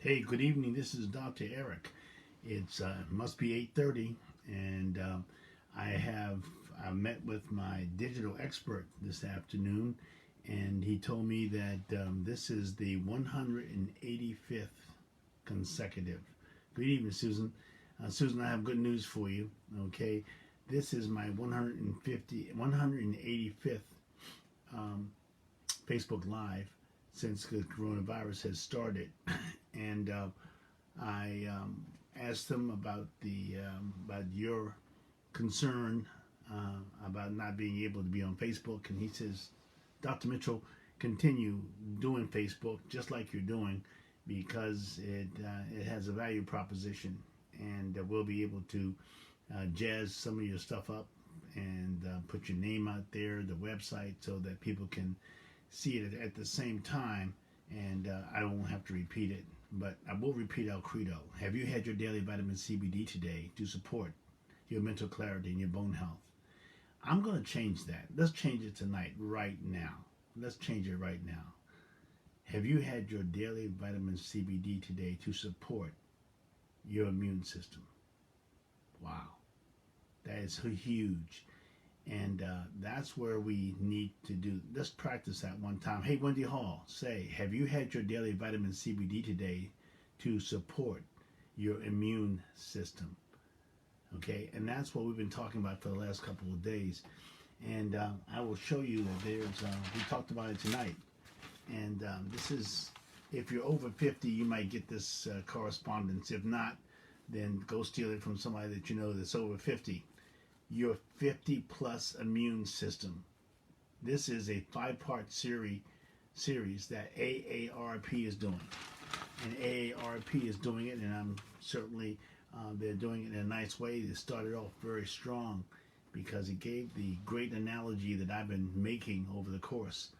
Hey, good evening. This is Dr. Eric. It's must be 8:30, and I met with my digital expert this afternoon, and he told me that this is the 185th consecutive. Good evening, Susan. Susan, I have good news for you. Okay, this is my 185th um, Facebook Live since the coronavirus has started, and I asked him about your concern about not being able to be on Facebook, and he says, Dr. Mitchell, continue doing Facebook just like you're doing because it has a value proposition, and we'll be able to jazz some of your stuff up and put your name out there, the website, so that people can see it at the same time, and I won't have to repeat it. But I will repeat our credo. Have you had your daily vitamin CBD today to support your mental clarity and your bone health? I'm going to change that. Let's change it tonight, right now. Let's change it right now. Have you had your daily vitamin CBD today to support your immune system? Wow. That is huge. And that's where we need to do. Let's practice that one time. Hey, Wendy Hall, say, have you had your daily vitamin CBD today to support your immune system? Okay, and that's what we've been talking about for the last couple of days. And I will show you that we talked about it tonight. And this is, if you're over 50, you might get this correspondence. If not, then go steal it from somebody that you know that's over 50. Your 50 plus immune system. This is a 5-part series that AARP is doing. And AARP is doing it, and I'm certainly they're doing it in a nice way. They started off very strong because it gave the great analogy that I've been making over the course.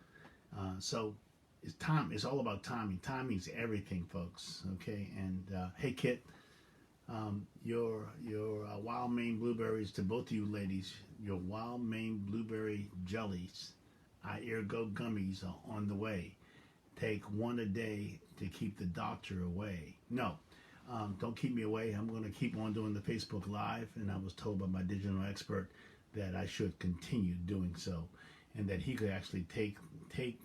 So it's time. It's all about timing. Timing's everything, folks. Okay. And hey, Kit. Your wild Maine blueberries, to both of you ladies, your wild Maine blueberry jellies, ergo gummies, are on the way. Take one a day to keep the doctor away. No, don't keep me away. I'm going to keep on doing the Facebook Live, and I was told by my digital expert that I should continue doing so, and that he could actually take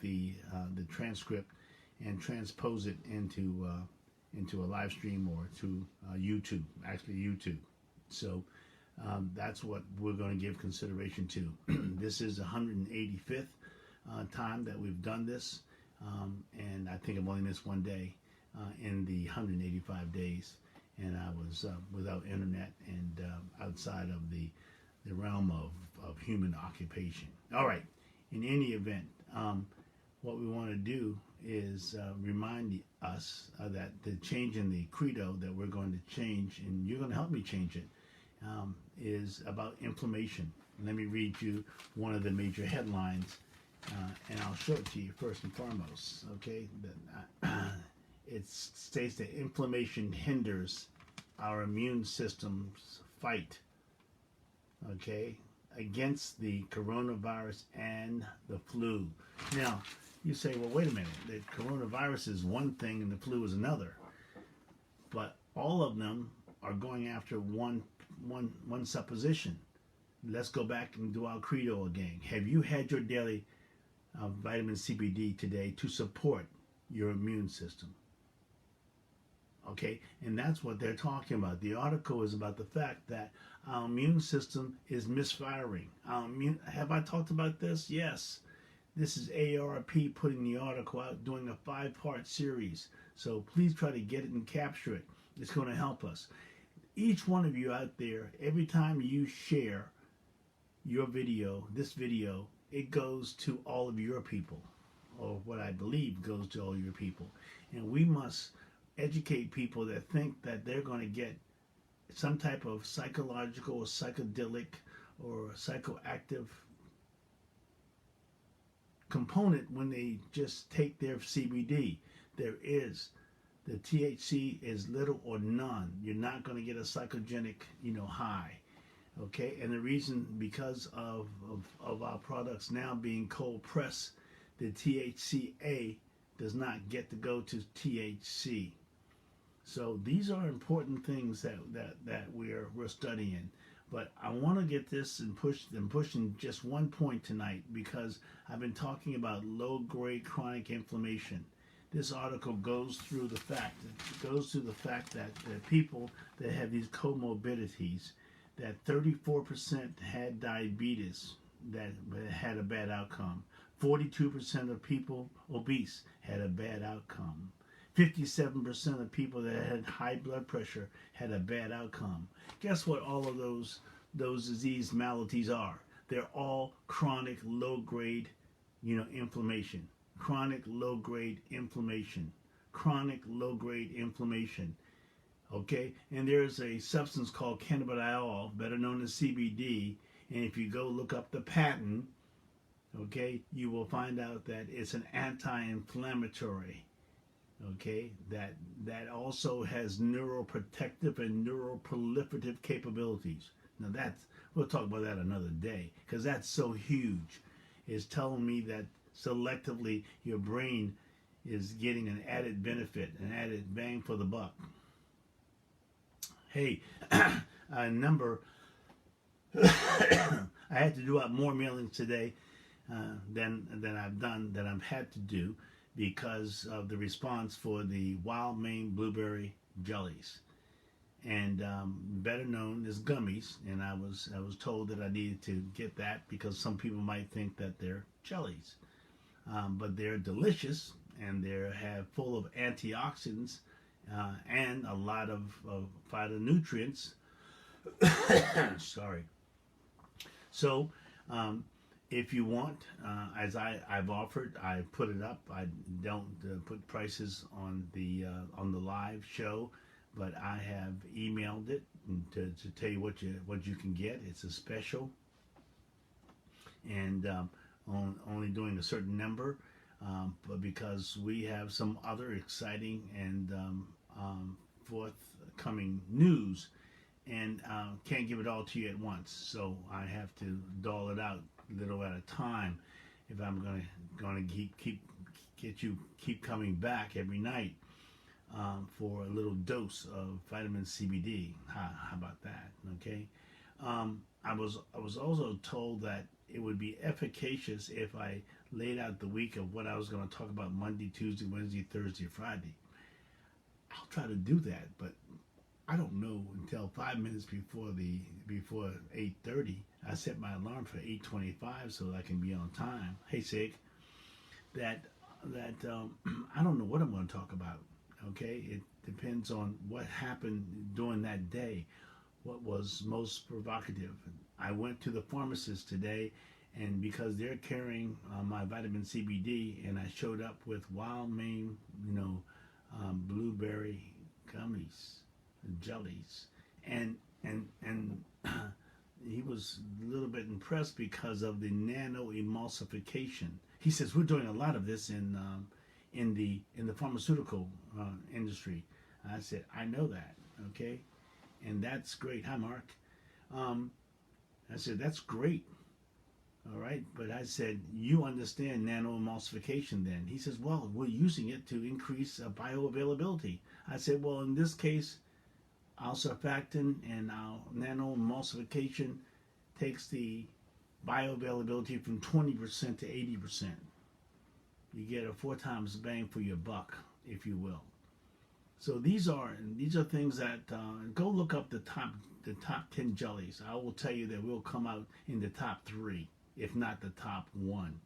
the transcript and transpose it into a live stream or to YouTube, actually YouTube. So that's what we're going to give consideration to. This is the 185th time that we've done this, and I think I've only missed one day in the 185 days, and I was without internet and outside of the realm of human occupation. All right, in any event, what we want to do is remind us that the change in the credo that we're going to change, and you're going to help me change it, is about inflammation. Let me read you one of the major headlines, and I'll show it to you first and foremost. Okay, it states that inflammation hinders our immune system's fight, okay, against the coronavirus and the flu. Now, you say, well, wait a minute, the coronavirus is one thing and the flu is another. But all of them are going after one supposition. Let's go back and do our credo again. Have you had your daily vitamin CBD today to support your immune system? Okay, and that's what they're talking about. The article is about the fact that our immune system is misfiring. Have I talked about this? Yes. This is AARP putting the article out, doing a 5-part series. So please try to get it and capture it. It's going to help us. Each one of you out there, every time you share your video, this video, it goes to all of your people, or what I believe goes to all your people. And we must educate people that think that they're going to get some type of psychological or psychedelic or psychoactive component when they just take their CBD. There is, the THC is little or none. You're not going to get a psychogenic, high. Okay, and the reason, because of our products now being cold pressed, the THCA does not get to go to THC. So these are important things that we're studying. But I want to get this and pushing just one point tonight, because I've been talking about low grade chronic inflammation. This article goes through the fact that the people that have these comorbidities, that 34% had diabetes that had a bad outcome. 42% of people obese had a bad outcome. 57% of people that had high blood pressure had a bad outcome. Guess what all of those disease maladies are? They're all chronic low grade, inflammation. Chronic low grade inflammation. Chronic low grade inflammation. Okay? And there's a substance called cannabidiol, better known as CBD, and if you go look up the patent, okay, you will find out that it's an anti-inflammatory. Okay, that also has neuroprotective and neuroproliferative capabilities. Now we'll talk about that another day, because that's so huge. It's telling me that selectively your brain is getting an added benefit, an added bang for the buck. Hey, a number. I had to do out more mailings today than I've had to do, because of the response for the wild Maine blueberry jellies, and better known as gummies. And I was told that I needed to get that, because some people might think that they're jellies, but they're delicious, and they're full of antioxidants and a lot of phytonutrients. Sorry. So if you want, as I've offered, I put it up. I don't put prices on the live show, but I have emailed it to tell you what you can get. It's a special, and only doing a certain number, but because we have some other exciting and forthcoming news, and can't give it all to you at once. So I have to dole it out a little at a time if I'm going to keep coming back every night for a little dose of vitamin CBD. How about that? Okay. I was also told that it would be efficacious if I laid out the week of what I was going to talk about Monday, Tuesday, Wednesday, Thursday, Friday. I'll try to do that, but I don't know until 5 minutes before 8:30. I set my alarm for 8:25 so that I can be on time. Hey, Sig, that I don't know what I'm going to talk about. Okay, it depends on what happened during that day, what was most provocative. I went to the pharmacist today, and because they're carrying my vitamin CBD, and I showed up with wild Maine, blueberry gummies, jellies, and he was a little bit impressed because of the nano emulsification. He says we're doing a lot of this in the pharmaceutical industry. I said I know that, okay, and that's great. Hi, Mark. I said that's great. All right, but I said, you understand nano-emulsification then? He says, well, we're using it to increase bioavailability. I said, well, in this case, our surfactant and our nano-emulsification takes the bioavailability from 20% to 80%. You get a 4 times bang for your buck, if you will. So these are things that, go look up the top 10 jellies. I will tell you that we'll come out in the top 3. If not the top 1,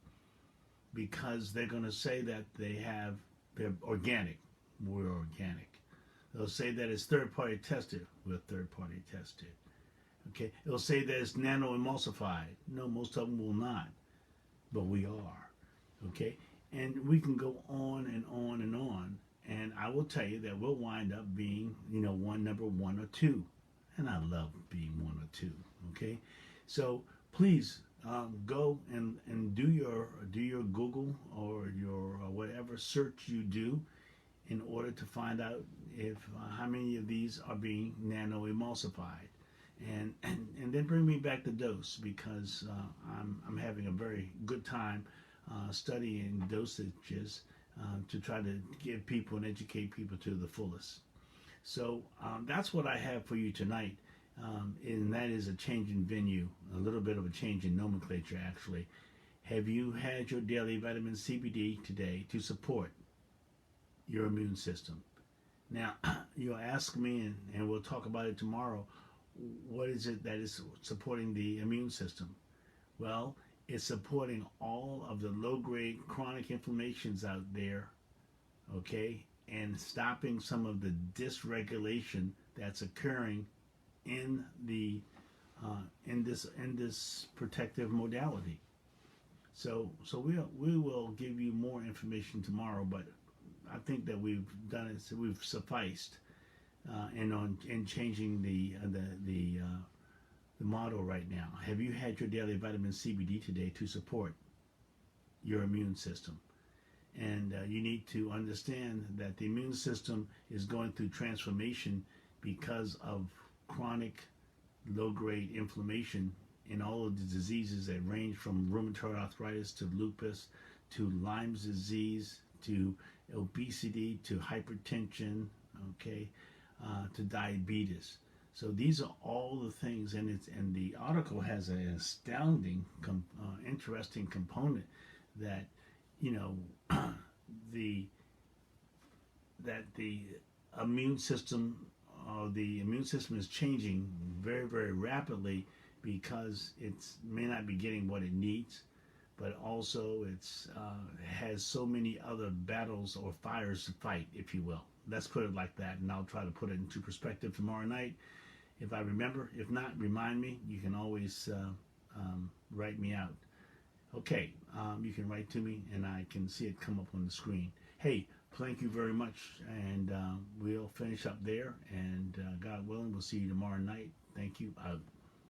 because they're going to say that they're organic. We're organic. They'll say that it's third-party tested. We're third-party tested. Okay. They'll say that it's nano-emulsified. No, most of them will not, but we are. Okay. And we can go on and on and on. And I will tell you that we'll wind up being, number 1 or 2. And I love being 1 or 2. Okay. So please. Go and do your Google or your whatever search you do in order to find out if how many of these are being nano emulsified, and then bring me back the dose, because I'm having a very good time studying dosages to try to give people and educate people to the fullest. So that's what I have for you tonight, and that is a change in venue, a little bit of a change in nomenclature, actually. Have you had your daily vitamin CBD today to support your immune system? Now, you'll ask me, and we'll talk about it tomorrow, what is it that is supporting the immune system? Well, it's supporting all of the low-grade chronic inflammations out there, okay, and stopping some of the dysregulation that's occurring in the in this protective modality. So we will give you more information tomorrow, but I think that we've done it. So we've sufficed in changing the model right now. Have you had your daily vitamin CBD today to support your immune system? And you need to understand that the immune system is going through transformation because of chronic low-grade inflammation in all of the diseases that range from rheumatoid arthritis to lupus to Lyme's disease to obesity to hypertension, okay, to diabetes. So these are all the things, and the article has an astounding, interesting component that you know the immune system, the immune system is changing very, very rapidly because it may not be getting what it needs, but also it's has so many other battles or fires to fight, if you will. Let's put it like that, and I'll try to put it into perspective tomorrow night if I remember. If not, remind me. You can always write me out. Okay, you can write to me, and I can see it come up on the screen. Hey, thank you very much, and we'll finish up there, and God willing, we'll see you tomorrow night. Thank you. Out.